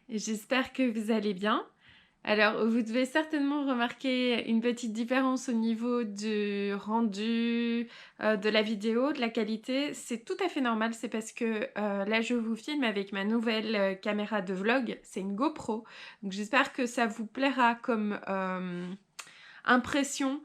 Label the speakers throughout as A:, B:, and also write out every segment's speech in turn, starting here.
A: J'espère que vous allez bien. Alors, vous devez certainement remarquer une petite différence au niveau du rendu, de la vidéo, de la qualité. C'est tout à fait normal, c'est parce que, là, je vous filme avec ma nouvelle, caméra de vlog. C'est une GoPro, donc j'espère que ça vous plaira comme, impression.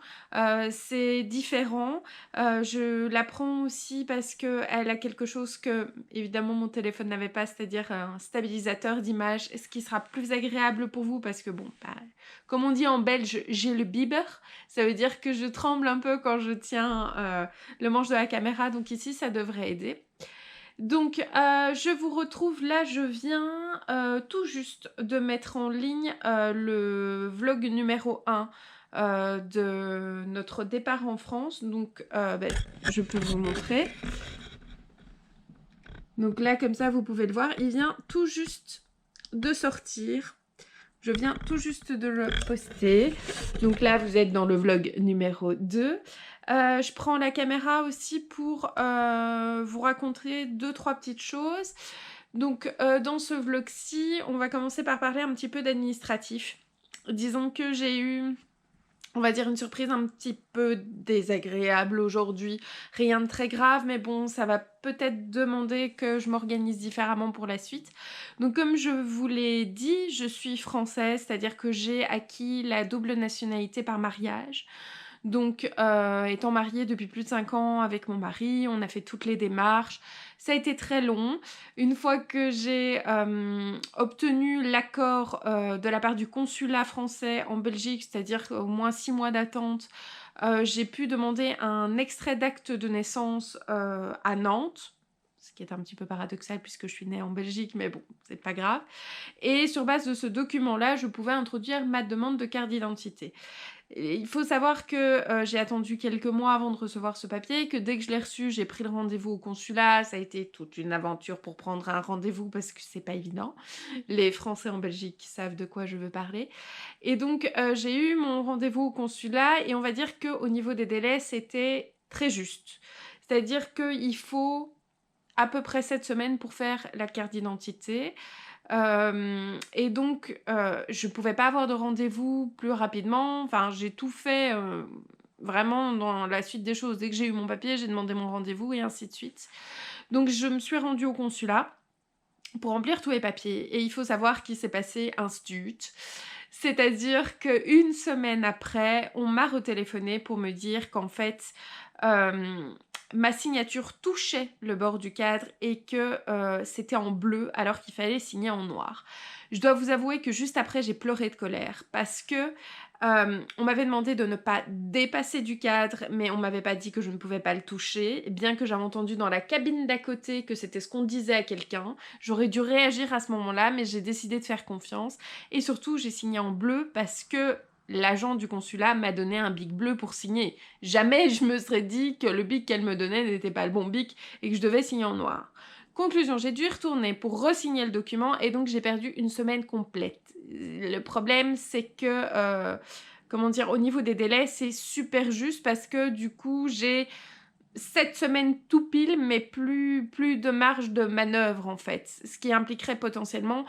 A: C'est différent. Je la prends aussi parce qu'elle a quelque chose que, évidemment, mon téléphone n'avait pas, c'est-à-dire un stabilisateur d'image, ce qui sera plus agréable pour vous parce que, bon, bah, comme on dit en belge, j'ai le biber. Ça veut dire que je tremble un peu quand je tiens le manche de la caméra, donc ici, ça devrait aider. Donc, je vous retrouve là, je viens tout juste de mettre en ligne le vlog numéro 1 de notre départ en France. Donc, je peux vous montrer. Donc là, comme ça, vous pouvez le voir. Il vient tout juste de sortir. Je viens tout juste de le poster. Donc là, vous êtes dans le vlog numéro 2. Je prends la caméra aussi pour vous raconter 2-3 petites choses. Donc, dans ce vlog-ci, on va commencer par parler un petit peu d'administratif. Disons que j'ai eu, on va dire, une surprise un petit peu désagréable aujourd'hui. Rien de très grave, mais bon, ça va peut-être demander que je m'organise différemment pour la suite. Donc, comme je vous l'ai dit, je suis française, c'est-à-dire que j'ai acquis la double nationalité par mariage. Donc, étant mariée depuis plus de 5 ans avec mon mari, on a fait toutes les démarches. Ça a été très long. Une fois que j'ai obtenu l'accord de la part du consulat français en Belgique, c'est-à-dire au moins 6 mois d'attente, j'ai pu demander un extrait d'acte de naissance à Nantes, ce qui est un petit peu paradoxal puisque je suis née en Belgique, mais bon, c'est pas grave. Et sur base de ce document-là, je pouvais introduire ma demande de carte d'identité. Il faut savoir que j'ai attendu quelques mois avant de recevoir ce papier, que dès que je l'ai reçu, j'ai pris le rendez-vous au consulat. Ça a été toute une aventure pour prendre un rendez-vous parce que c'est pas évident. Les Français en Belgique savent de quoi je veux parler. Et donc, j'ai eu mon rendez-vous au consulat et on va dire qu'au niveau des délais, c'était très juste. C'est-à-dire qu'il faut à peu près 7 semaines pour faire la carte d'identité. Et donc, je pouvais pas avoir de rendez-vous plus rapidement. Enfin, j'ai tout fait vraiment dans la suite des choses. Dès que j'ai eu mon papier, j'ai demandé mon rendez-vous et ainsi de suite. Donc, je me suis rendue au consulat pour remplir tous les papiers. Et il faut savoir qu'il s'est passé un stut. C'est-à-dire qu'une semaine après, on m'a retéléphoné pour me dire qu'en fait, ma signature touchait le bord du cadre et que c'était en bleu alors qu'il fallait signer en noir. Je dois vous avouer que juste après, j'ai pleuré de colère parce que on m'avait demandé de ne pas dépasser du cadre, mais on m'avait pas dit que je ne pouvais pas le toucher. Bien que j'avais entendu dans la cabine d'à côté que c'était ce qu'on disait à quelqu'un, j'aurais dû réagir à ce moment-là, mais j'ai décidé de faire confiance. Et surtout, j'ai signé en bleu parce que l'agent du consulat m'a donné un bic bleu pour signer. Jamais je me serais dit que le bic qu'elle me donnait n'était pas le bon bic et que je devais signer en noir. Conclusion, j'ai dû y retourner pour re-signer le document et donc j'ai perdu une semaine complète. Le problème, c'est que, comment dire, au niveau des délais, c'est super juste parce que du coup, j'ai 7 semaines tout pile, mais plus de marge de manœuvre en fait. Ce qui impliquerait potentiellement,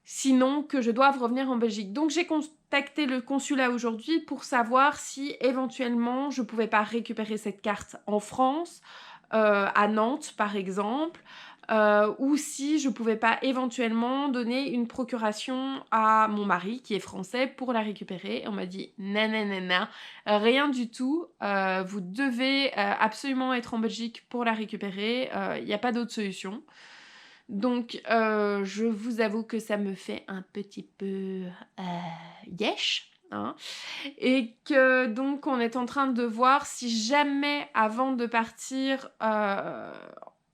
A: sinon, que je doive revenir en Belgique. Donc j'ai contacté le consulat aujourd'hui pour savoir si éventuellement je pouvais pas récupérer cette carte en France, à Nantes par exemple, ou si je pouvais pas éventuellement donner une procuration à mon mari qui est français pour la récupérer. Et on m'a dit nanana, rien du tout, vous devez absolument être en Belgique pour la récupérer, il n'y a pas d'autre solution. Donc, je vous avoue que ça me fait un petit peu yesh, hein, et que donc on est en train de voir si jamais avant de partir,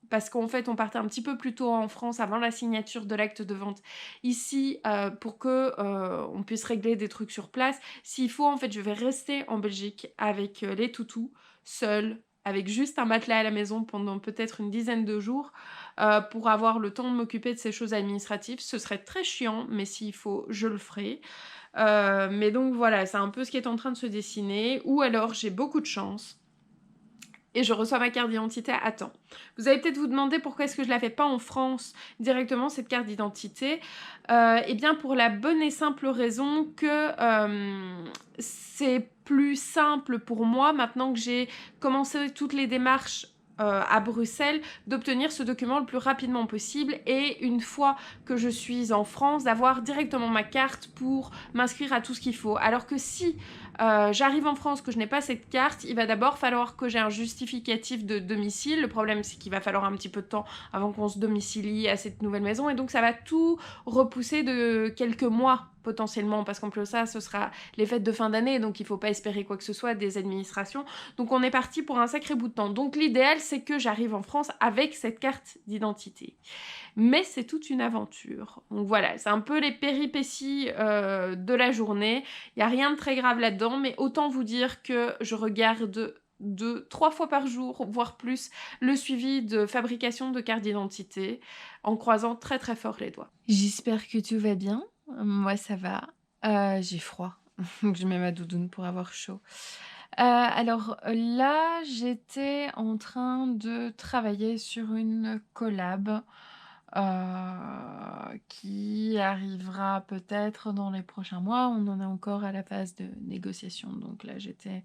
A: parce qu'en fait on partait un petit peu plus tôt en France avant la signature de l'acte de vente ici, pour que on puisse régler des trucs sur place. S'il faut, en fait, je vais rester en Belgique avec les toutous, seule, avec juste un matelas à la maison pendant peut-être une dizaine de jours, pour avoir le temps de m'occuper de ces choses administratives. Ce serait très chiant, mais s'il faut, je le ferai. Mais donc voilà, c'est un peu ce qui est en train de se dessiner. Ou alors, j'ai beaucoup de chance et je reçois ma carte d'identité à temps. Vous allez peut-être vous demander pourquoi est-ce que je ne la fais pas en France directement, cette carte d'identité. Eh bien, pour la bonne et simple raison que c'est plus simple pour moi, maintenant que j'ai commencé toutes les démarches à Bruxelles, d'obtenir ce document le plus rapidement possible et une fois que je suis en France, d'avoir directement ma carte pour m'inscrire à tout ce qu'il faut. Alors que si j'arrive en France, que je n'ai pas cette carte, il va d'abord falloir que j'ai un justificatif de domicile. Le problème, c'est qu'il va falloir un petit peu de temps avant qu'on se domicilie à cette nouvelle maison et donc ça va tout repousser de quelques mois potentiellement, parce qu'en plus ça, ce sera les fêtes de fin d'année, donc il ne faut pas espérer quoi que ce soit des administrations. Donc on est parti pour un sacré bout de temps. Donc l'idéal, c'est que j'arrive en France avec cette carte d'identité. Mais c'est toute une aventure. Donc voilà, c'est un peu les péripéties de la journée. Il n'y a rien de très grave là-dedans, mais autant vous dire que je regarde 2-3 fois par jour, voire plus, le suivi de fabrication de carte d'identité en croisant très très fort les doigts. J'espère que tout va bien. Moi, ça va. J'ai froid. Je mets ma doudoune pour avoir chaud. Alors là, j'étais en train de travailler sur une collab qui arrivera peut-être dans les prochains mois. On en est encore à la phase de négociation. Donc là, j'étais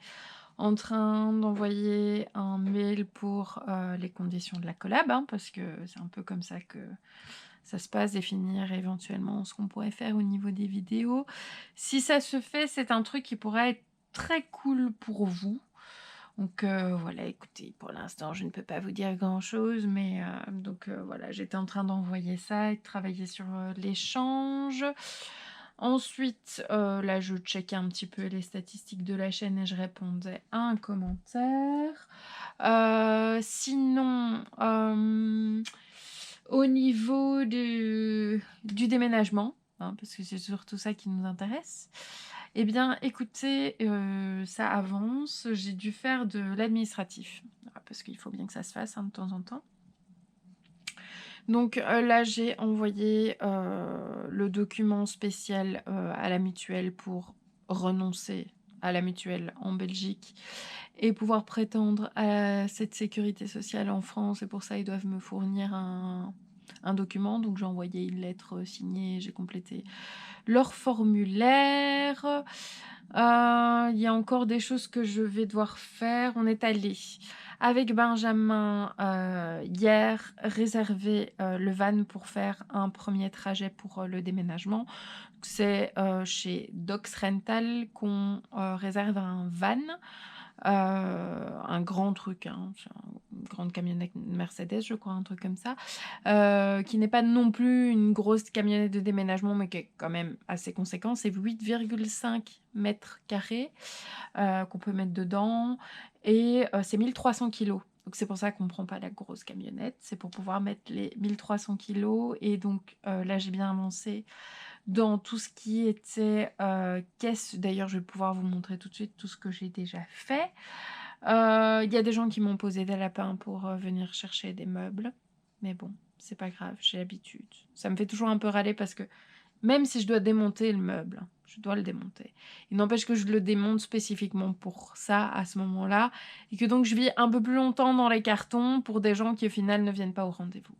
A: en train d'envoyer un mail pour les conditions de la collab, hein, parce que c'est un peu comme ça que ça se passe, définir éventuellement ce qu'on pourrait faire au niveau des vidéos. Si ça se fait, c'est un truc qui pourrait être très cool pour vous. Donc voilà, écoutez, pour l'instant, je ne peux pas vous dire grand-chose, mais voilà, j'étais en train d'envoyer ça et de travailler sur l'échange. Ensuite, là, je checkais un petit peu les statistiques de la chaîne et je répondais à un commentaire. Sinon, au niveau du déménagement, hein, parce que c'est surtout ça qui nous intéresse, eh bien, écoutez, ça avance. J'ai dû faire de l'administratif, parce qu'il faut bien que ça se fasse, hein, de temps en temps. Donc là, j'ai envoyé le document spécial à la mutuelle pour renoncer à la mutuelle en Belgique et pouvoir prétendre à cette sécurité sociale en France. Et pour ça, ils doivent me fournir un document. Donc j'ai envoyé une lettre signée, j'ai complété leur formulaire. Il y a encore des choses que je vais devoir faire. On est allé avec Benjamin hier réserver le van pour faire un premier trajet pour le déménagement. C'est chez Dox Rental qu'on réserve un van. Un grand truc, hein, une grande camionnette Mercedes, je crois, un truc comme ça, qui n'est pas non plus une grosse camionnette de déménagement, mais qui est quand même assez conséquent. C'est 8,5 mètres carrés qu'on peut mettre dedans, et c'est 1300 kilos. Donc c'est pour ça qu'on ne prend pas la grosse camionnette, c'est pour pouvoir mettre les 1300 kilos, et donc là j'ai bien avancé dans tout ce qui était caisse. D'ailleurs, je vais pouvoir vous montrer tout de suite tout ce que j'ai déjà fait. Il y a des gens qui m'ont posé des lapins pour venir chercher des meubles. Mais bon, c'est pas grave, j'ai l'habitude. Ça me fait toujours un peu râler parce que même si je dois démonter le meuble, je dois le démonter. Il n'empêche que je le démonte spécifiquement pour ça à ce moment-là. Et que donc je vis un peu plus longtemps dans les cartons pour des gens qui au final ne viennent pas au rendez-vous.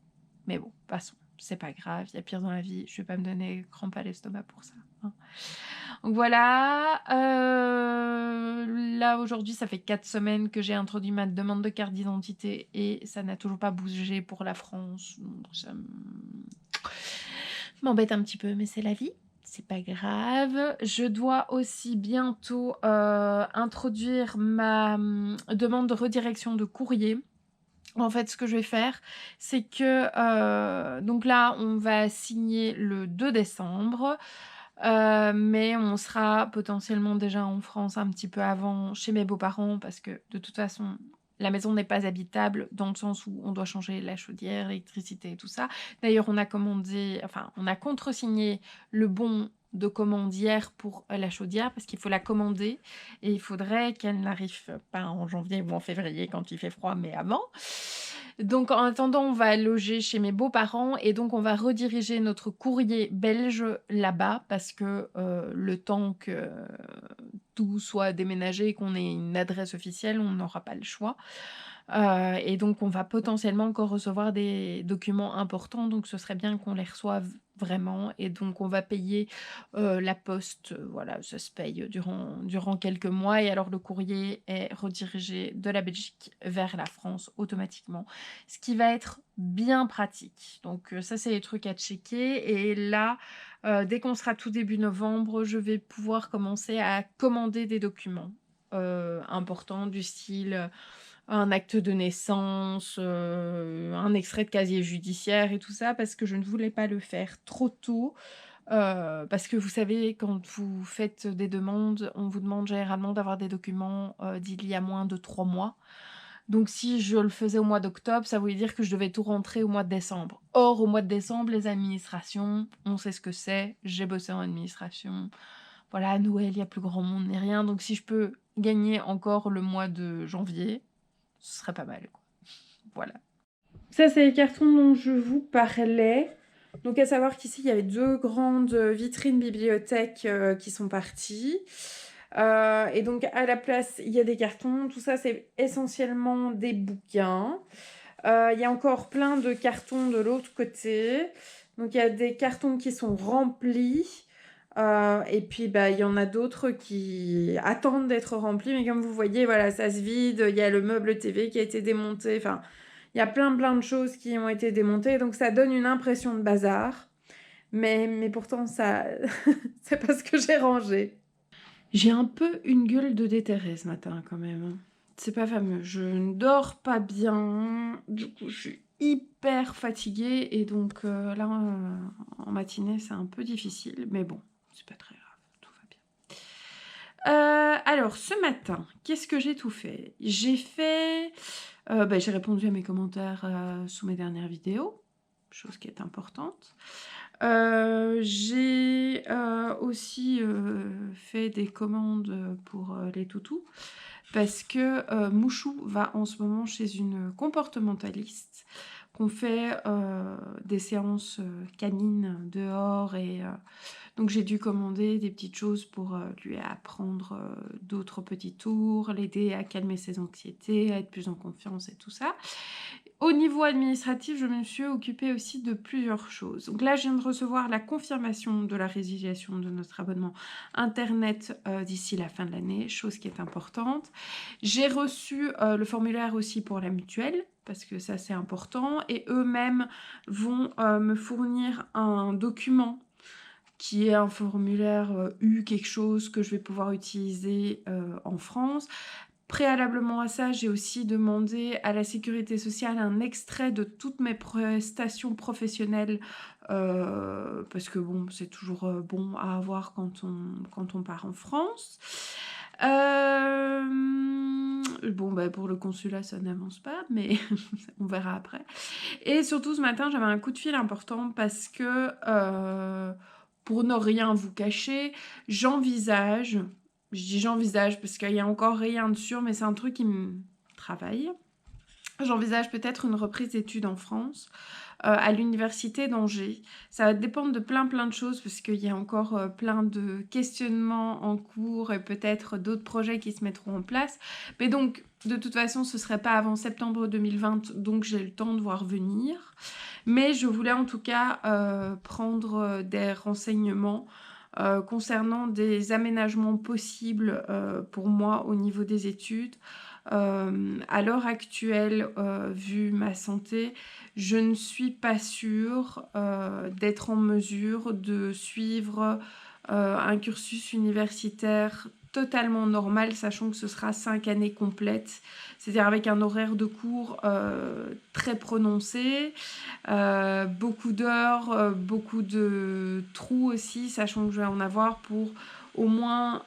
A: Mais bon, passons. C'est pas grave, il y a pire dans la vie, je vais pas me donner crampe à l'estomac pour ça, hein. Donc voilà, là aujourd'hui ça fait 4 semaines que j'ai introduit ma demande de carte d'identité et ça n'a toujours pas bougé pour la France. Donc ça m'embête un petit peu, mais c'est la vie, c'est pas grave. Je dois aussi bientôt introduire ma demande de redirection de courrier. En fait, ce que je vais faire, c'est que donc là, on va signer le 2 décembre, mais on sera potentiellement déjà en France un petit peu avant chez mes beaux-parents parce que de toute façon, la maison n'est pas habitable dans le sens où on doit changer la chaudière, l'électricité et tout ça. D'ailleurs, on a contresigné le bon de commande hier pour la chaudière parce qu'il faut la commander et il faudrait qu'elle n'arrive pas en janvier ou en février quand il fait froid, mais avant. Donc en attendant, on va loger chez mes beaux-parents et donc on va rediriger notre courrier belge là-bas parce que, le temps que tout soit déménagé et qu'on ait une adresse officielle, on n'aura pas le choix. Et donc on va potentiellement encore recevoir des documents importants, donc ce serait bien qu'on les reçoive vraiment et donc on va payer, la poste, voilà, ça se paye durant quelques mois et alors le courrier est redirigé de la Belgique vers la France automatiquement, ce qui va être bien pratique. Donc ça, c'est les trucs à checker et là, dès qu'on sera tout début novembre, je vais pouvoir commencer à commander des documents, importants du style, un acte de naissance, un extrait de casier judiciaire et tout ça parce que je ne voulais pas le faire trop tôt, parce que vous savez quand vous faites des demandes, on vous demande généralement d'avoir des documents, d'il y a moins de 3 mois. Donc si je le faisais au mois d'octobre, ça voulait dire que je devais tout rentrer au mois de décembre. Or, au mois de décembre, les administrations, on sait ce que c'est, j'ai bossé en administration. Voilà, à Noël, il y a plus grand monde ni rien, donc si je peux gagner encore le mois de janvier, ce serait pas mal, quoi. Voilà. Ça, c'est les cartons dont je vous parlais. Donc, à savoir qu'ici, il y avait 2 grandes vitrines bibliothèques qui sont parties. Et donc, à la place, il y a des cartons. Tout ça, c'est essentiellement des bouquins. Il y a encore plein de cartons de l'autre côté. Donc, il y a des cartons qui sont remplis. Et puis, bah, il y en a d'autres qui attendent d'être remplis. Mais comme vous voyez, voilà, ça se vide. Il y a le meuble TV qui a été démonté. Enfin, il y a plein de choses qui ont été démontées. Donc, ça donne une impression de bazar. Mais pourtant, ça, c'est parce que j'ai rangé. J'ai un peu une gueule de déterré ce matin quand même. C'est pas fameux. Je ne dors pas bien. Du coup, je suis hyper fatiguée. Et donc là, en matinée, c'est un peu difficile. Mais bon, c'est pas très grave. Tout va bien. Alors, ce matin, qu'est-ce que j'ai tout fait? J'ai fait... j'ai répondu à mes commentaires sous mes dernières vidéos. Chose qui est importante. J'ai aussi fait des commandes pour les toutous parce que Mouchou va en ce moment chez une comportementaliste qu'on fait des séances canines dehors et donc j'ai dû commander des petites choses pour lui apprendre d'autres petits tours, l'aider à calmer ses anxiétés, à être plus en confiance et tout ça. Au niveau administratif, je me suis occupée aussi de plusieurs choses. Donc là, je viens de recevoir la confirmation de la résiliation de notre abonnement Internet d'ici la fin de l'année, chose qui est importante. J'ai reçu le formulaire aussi pour la mutuelle, parce que ça c'est important, et eux-mêmes vont me fournir un document qui est un formulaire U quelque chose que je vais pouvoir utiliser en France. Préalablement à ça, j'ai aussi demandé à la sécurité sociale un extrait de toutes mes prestations professionnelles parce que bon, c'est toujours bon à avoir quand on part en France. Pour le consulat, ça n'avance pas, mais on verra après. Et surtout, ce matin, j'avais un coup de fil important parce que, pour ne rien vous cacher, j'envisage... Je dis j'envisage parce qu'il n'y a encore rien de sûr, mais c'est un truc qui me travaille. J'envisage peut-être une reprise d'études en France, à l'université d'Angers. Ça va dépendre de plein de choses parce qu'il y a encore plein de questionnements en cours et peut-être d'autres projets qui se mettront en place. Mais donc, de toute façon, ce ne serait pas avant septembre 2020, donc j'ai le temps de voir venir. Mais je voulais en tout cas prendre des renseignements concernant des aménagements possibles pour moi au niveau des études. À l'heure actuelle, vu ma santé, je ne suis pas sûre d'être en mesure de suivre un cursus universitaire totalement normal, sachant que ce sera 5 années complètes, c'est-à-dire avec un horaire de cours très prononcé, beaucoup d'heures, beaucoup de trous aussi, sachant que je vais en avoir pour au moins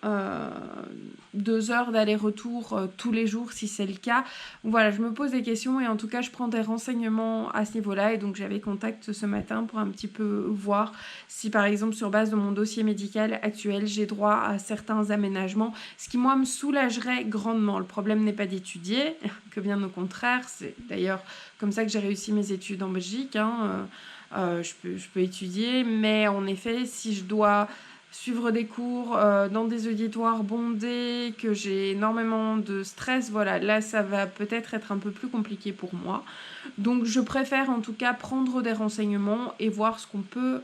A: 2 heures d'aller-retour tous les jours si c'est le cas. Donc voilà, je me pose des questions et en tout cas je prends des renseignements à ce niveau-là et donc j'avais contact ce matin pour un petit peu voir si par exemple sur base de mon dossier médical actuel j'ai droit à certains aménagements, ce qui moi me soulagerait grandement. Le problème n'est pas d'étudier, que bien au contraire, c'est d'ailleurs comme ça que j'ai réussi mes études en Belgique, hein. Je peux étudier, mais en effet si je dois suivre des cours dans des auditoires bondés, que j'ai énormément de stress, voilà, là ça va peut-être être un peu plus compliqué pour moi. Donc je préfère en tout cas prendre des renseignements et voir ce qu'on peut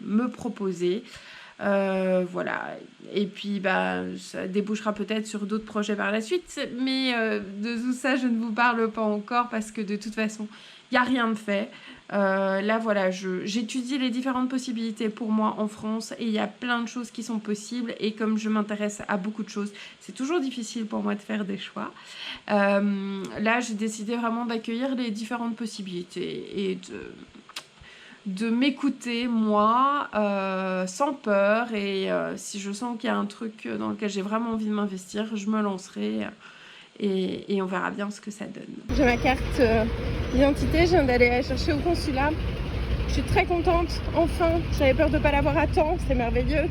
A: me proposer. Voilà, et puis bah, ça débouchera peut-être sur d'autres projets par la suite, mais de tout ça je ne vous parle pas encore parce que de toute façon il n'y a rien de fait. Là voilà, j'étudie les différentes possibilités pour moi en France et il y a plein de choses qui sont possibles et comme je m'intéresse à beaucoup de choses, c'est toujours difficile pour moi de faire des choix. Là j'ai décidé vraiment d'accueillir les différentes possibilités et de m'écouter moi sans peur et si je sens qu'il y a un truc dans lequel j'ai vraiment envie de m'investir, je me lancerai et on verra bien ce que ça donne. J'ai ma carte d'identité, je viens d'aller la chercher au consulat. Je suis très contente, enfin, j'avais peur de ne pas l'avoir à temps, c'est merveilleux.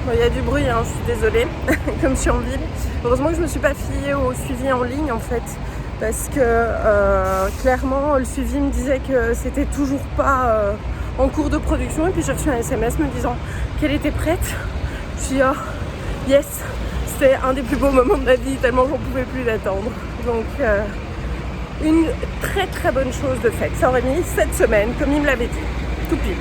A: Bon, il y a du bruit, hein, je suis désolée, comme je suis en ville. Heureusement que je ne me suis pas fiée au suivi en ligne en fait. Parce que clairement le suivi me disait que c'était toujours pas en cours de production et puis j'ai reçu un SMS me disant qu'elle était prête. Je suis dit oh yes, c'était un des plus beaux moments de ma vie tellement j'en pouvais plus d'attendre. Donc une très très bonne chose de fait. Ça aurait mis 7 semaines comme il me l'avait dit, tout pile.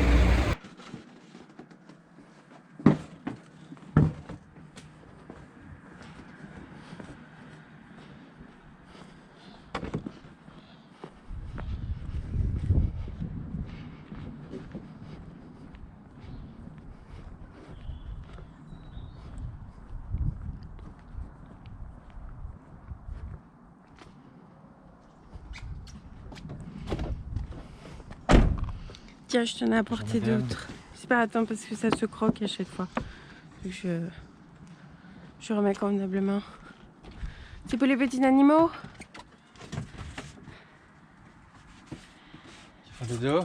A: Tiens, je t'en ai apporté d'autres. C'est pas attends parce que ça se croque à chaque fois. Donc je remets convenablement. C'est pour les petits animaux.
B: Tu fais dodo.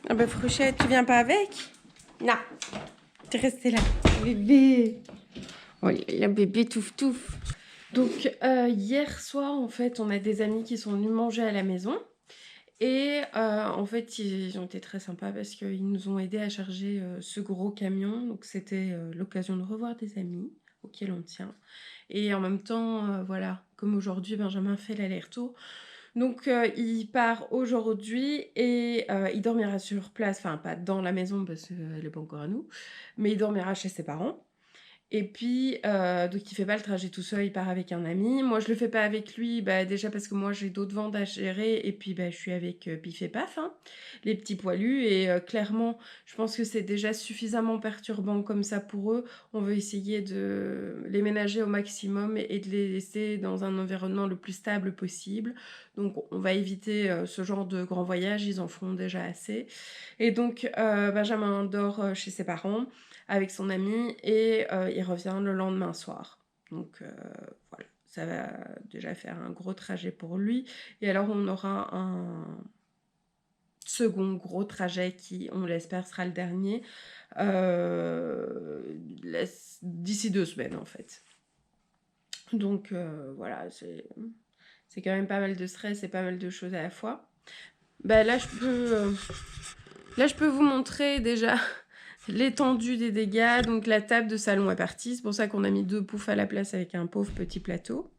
A: Ah bah Frouchette, tu viens pas avec? Non, t'es resté là. Bébé. Oh, il y a bébé touffe touffe. Donc hier soir en fait on a des amis qui sont venus manger à la maison. Et en fait ils ont été très sympas parce qu'ils nous ont aidés à charger ce gros camion. Donc c'était l'occasion de revoir des amis auxquels on tient. Et en même temps voilà, comme aujourd'hui Benjamin fait l'aller-retour. Donc il part aujourd'hui et il dormira sur place, enfin pas dans la maison parce qu'elle n'est pas encore à nous, mais il dormira chez ses parents. Et puis, donc il fait pas le trajet tout seul, il part avec un ami. Moi, je le fais pas avec lui, bah, déjà parce que moi, j'ai d'autres ventes à gérer. Et puis, bah, je suis avec Pif et Paf, hein, les petits poilus. Et clairement, je pense que c'est déjà suffisamment perturbant comme ça pour eux. On veut essayer de les ménager au maximum et de les laisser dans un environnement le plus stable possible. Donc, on va éviter ce genre de grands voyages, ils en feront déjà assez. Et donc, Benjamin dort chez ses parents avec son ami et il revient le lendemain soir. Donc voilà, ça va déjà faire un gros trajet pour lui. Et alors on aura un second gros trajet qui, on l'espère, sera le dernier d'ici 2 semaines en fait. Donc voilà, c'est quand même pas mal de stress et pas mal de choses à la fois. Bah, là je peux vous montrer déjà l'étendue des dégâts. Donc la table de salon est partie, c'est pour ça qu'on a mis 2 poufs à la place avec un pauvre petit plateau.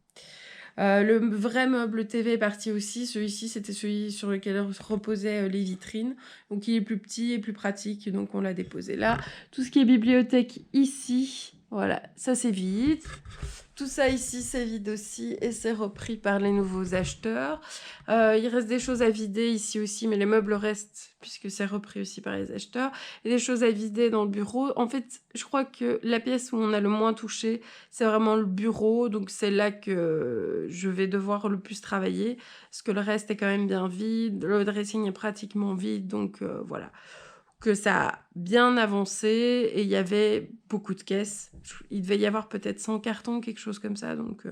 A: Le vrai meuble TV est parti aussi. Celui-ci, c'était celui sur lequel reposaient les vitrines. Donc il est plus petit et plus pratique, donc on l'a déposé là. Tout ce qui est bibliothèque ici, voilà, ça c'est vide. Tout ça ici, c'est vide aussi et c'est repris par les nouveaux acheteurs. Il reste des choses à vider ici aussi, mais les meubles restent puisque c'est repris aussi par les acheteurs. Et des choses à vider dans le bureau. En fait, je crois que la pièce où on a le moins touché, c'est vraiment le bureau. Donc c'est là que je vais devoir le plus travailler parce que le reste est quand même bien vide. Le dressing est pratiquement vide, donc voilà. Que ça a bien avancé et il y avait beaucoup de caisses. Il devait y avoir peut-être 100 cartons, quelque chose comme ça. Donc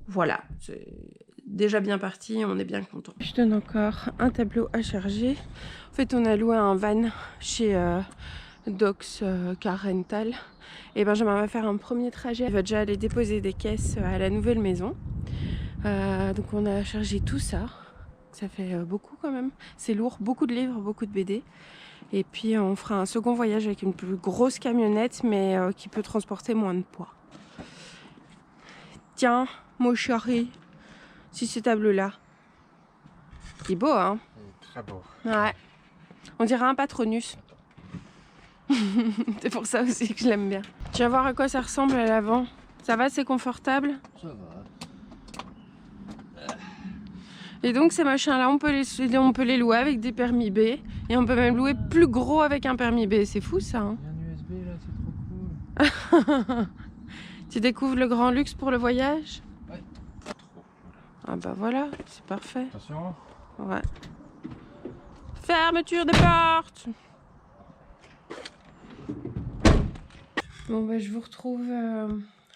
A: voilà, c'est déjà bien parti, on est bien content. Je donne encore un tableau à charger. En fait, on a loué un van chez Docs Car Rental. Et Benjamin va faire un premier trajet. Il va déjà aller déposer des caisses à la nouvelle maison. Donc on a chargé tout ça. Ça fait beaucoup quand même. C'est lourd, beaucoup de livres, beaucoup de BD. Et puis on fera un second voyage avec une plus grosse camionnette, mais qui peut transporter moins de poids. Tiens, mon chéri, si ce tableau-là. Il est beau, hein?
B: Il est très beau.
A: Ouais. On dirait un Patronus. C'est pour ça aussi que je l'aime bien. Tu vas voir à quoi ça ressemble à l'avant. Ça va, c'est confortable?
B: Ça va.
A: Et donc ces machins-là, on peut les louer avec des permis B. Et on peut même louer plus gros avec un permis B. C'est fou ça, hein?
B: Il y a un USB là, c'est trop cool.
A: Tu découvres le grand luxe pour le voyage?
B: Ouais, pas trop.
A: Ah bah voilà, c'est parfait.
B: Attention.
A: Ouais. Fermeture des portes. Bon bah je vous retrouve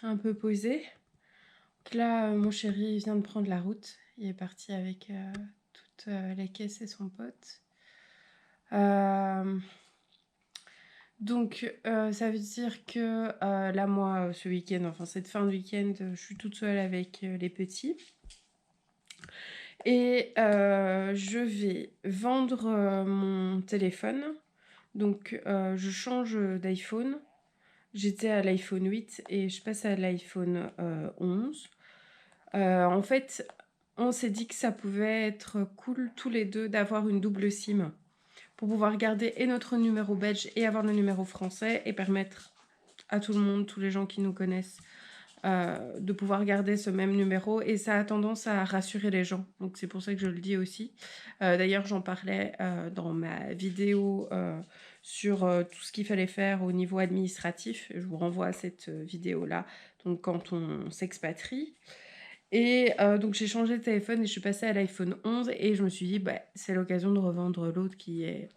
A: un peu posé. Donc là, mon chéri vient de prendre la route. Il est parti avec toutes les caisses et son pote. Donc ça veut dire que là moi ce week-end, enfin cette fin de week-end, je suis toute seule avec les petits. Et je vais vendre mon téléphone. Donc je change d'iPhone. J'étais à l'iPhone 8 et je passe à l'iPhone 11. En fait, on s'est dit que ça pouvait être cool tous les deux d'avoir une double SIM pour pouvoir garder et notre numéro belge et avoir le numéro français et permettre à tout le monde, tous les gens qui nous connaissent, de pouvoir garder ce même numéro. Et ça a tendance à rassurer les gens. Donc c'est pour ça que je le dis aussi. D'ailleurs, j'en parlais dans ma vidéo sur tout ce qu'il fallait faire au niveau administratif. Je vous renvoie à cette vidéo-là. Donc quand on s'expatrie. Et donc j'ai changé de téléphone et je suis passée à l'iPhone 11 et je me suis dit bah, c'est l'occasion de revendre l'autre qui est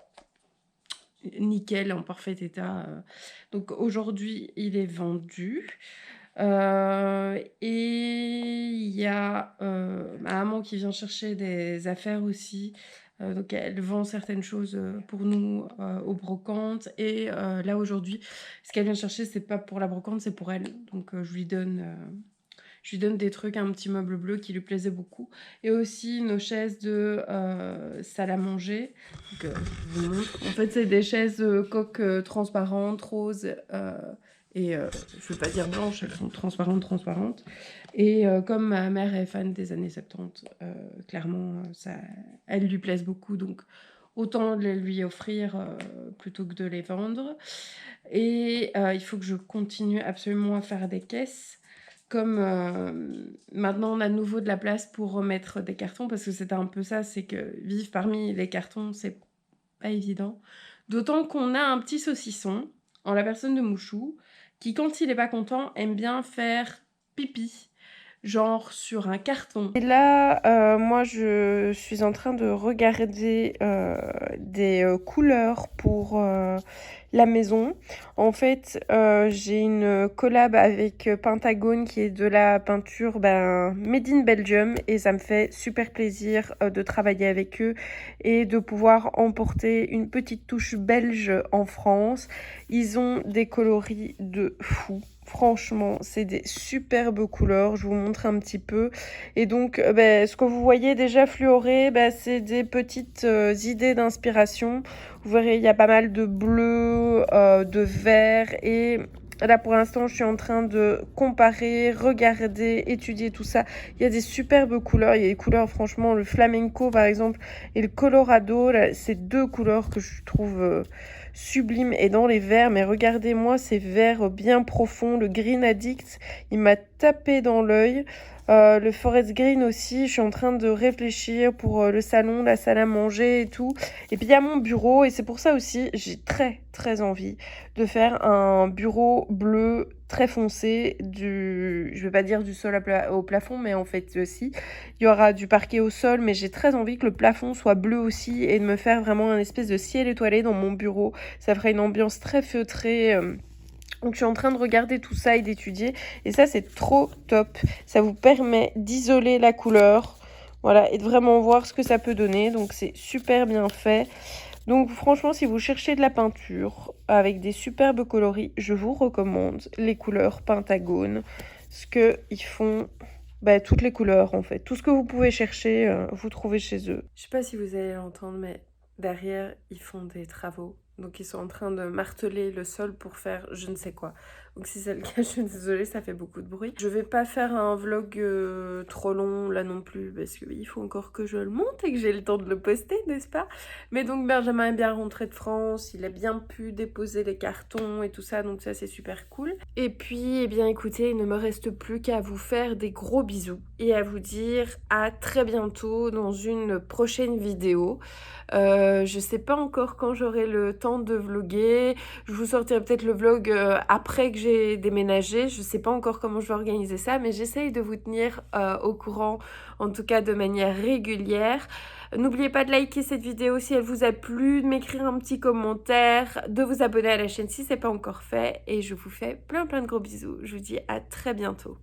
A: nickel, en parfait état. Donc aujourd'hui il est vendu. Et il y a ma maman qui vient chercher des affaires aussi. Donc elle vend certaines choses pour nous aux brocantes. Et là aujourd'hui, ce qu'elle vient chercher, c'est pas pour la brocante, c'est pour elle. Donc je lui donne des trucs, un petit meuble bleu qui lui plaisait beaucoup. Et aussi nos chaises de salle à manger. Donc, je vous montre. En fait, c'est des chaises coques transparentes, roses. Et je ne veux pas dire blanches, elles sont transparentes. Et comme ma mère est fan des années 70, clairement, elles lui plaisent beaucoup. Donc, autant les lui offrir plutôt que de les vendre. Et il faut que je continue absolument à faire des caisses. Comme maintenant on a de nouveau de la place pour remettre des cartons, parce que c'était un peu ça, c'est que vivre parmi les cartons, c'est pas évident. D'autant qu'on a un petit saucisson, en la personne de Mouchou, qui quand il est pas content, aime bien faire pipi, genre sur un carton. Et là, moi je suis en train de regarder des couleurs pour la maison. En fait, j'ai une collab avec Pentagone qui est de la peinture made in Belgium et ça me fait super plaisir de travailler avec eux et de pouvoir emporter une petite touche belge en France. Ils ont des coloris de fou. Franchement, c'est des superbes couleurs, je vous montre un petit peu. Et donc, ce que vous voyez déjà fluoré, c'est des petites idées d'inspiration. Vous verrez, il y a pas mal de bleu, de vert. Et là, pour l'instant, je suis en train de comparer, regarder, étudier tout ça. Il y a des superbes couleurs. Il y a des couleurs, franchement, le flamenco, par exemple, et le colorado. C'est deux couleurs que je trouve sublime. Et dans les verts, mais regardez-moi ces verts bien profonds. Le Green Addict, il m'a tapé dans l'œil. Le Forest Green aussi, je suis en train de réfléchir pour le salon, la salle à manger et tout. Et puis il y a mon bureau et c'est pour ça aussi, j'ai très envie de faire un bureau bleu très foncé, je vais pas dire du sol au plafond, mais en fait aussi, il y aura du parquet au sol, mais j'ai très envie que le plafond soit bleu aussi et de me faire vraiment un espèce de ciel étoilé dans mon bureau. Ça ferait une ambiance très feutrée. Donc je suis en train de regarder tout ça et d'étudier. Et ça, c'est trop top. Ça vous permet d'isoler la couleur. Voilà, et de vraiment voir ce que ça peut donner. Donc c'est super bien fait. Donc franchement, si vous cherchez de la peinture avec des superbes coloris, je vous recommande les couleurs Pentagone. Ce qu'ils font... toutes les couleurs en fait. Tout ce que vous pouvez chercher, vous trouvez chez eux. Je sais pas si vous allez l'entendre, mais derrière, ils font des travaux. Donc ils sont en train de marteler le sol pour faire je ne sais quoi. Donc si c'est le cas, je suis désolée, ça fait beaucoup de bruit. Je vais pas faire un vlog trop long là non plus parce qu'il faut encore que je le monte et que j'ai le temps de le poster, n'est-ce pas? Mais donc Benjamin est bien rentré de France, il a bien pu déposer les cartons et tout ça, donc ça c'est super cool. Et puis, eh bien écoutez, il ne me reste plus qu'à vous faire des gros bisous et à vous dire à très bientôt dans une prochaine vidéo. Je sais pas encore quand j'aurai le temps de vlogger. Je vous sortirai peut-être le vlog après que j'ai déménagé. Je sais pas encore comment je vais organiser ça, mais j'essaye de vous tenir au courant, en tout cas de manière régulière. N'oubliez pas de liker cette vidéo si elle vous a plu, de m'écrire un petit commentaire, de vous abonner à la chaîne si c'est pas encore fait. Et je vous fais plein de gros bisous. Je vous dis à très bientôt.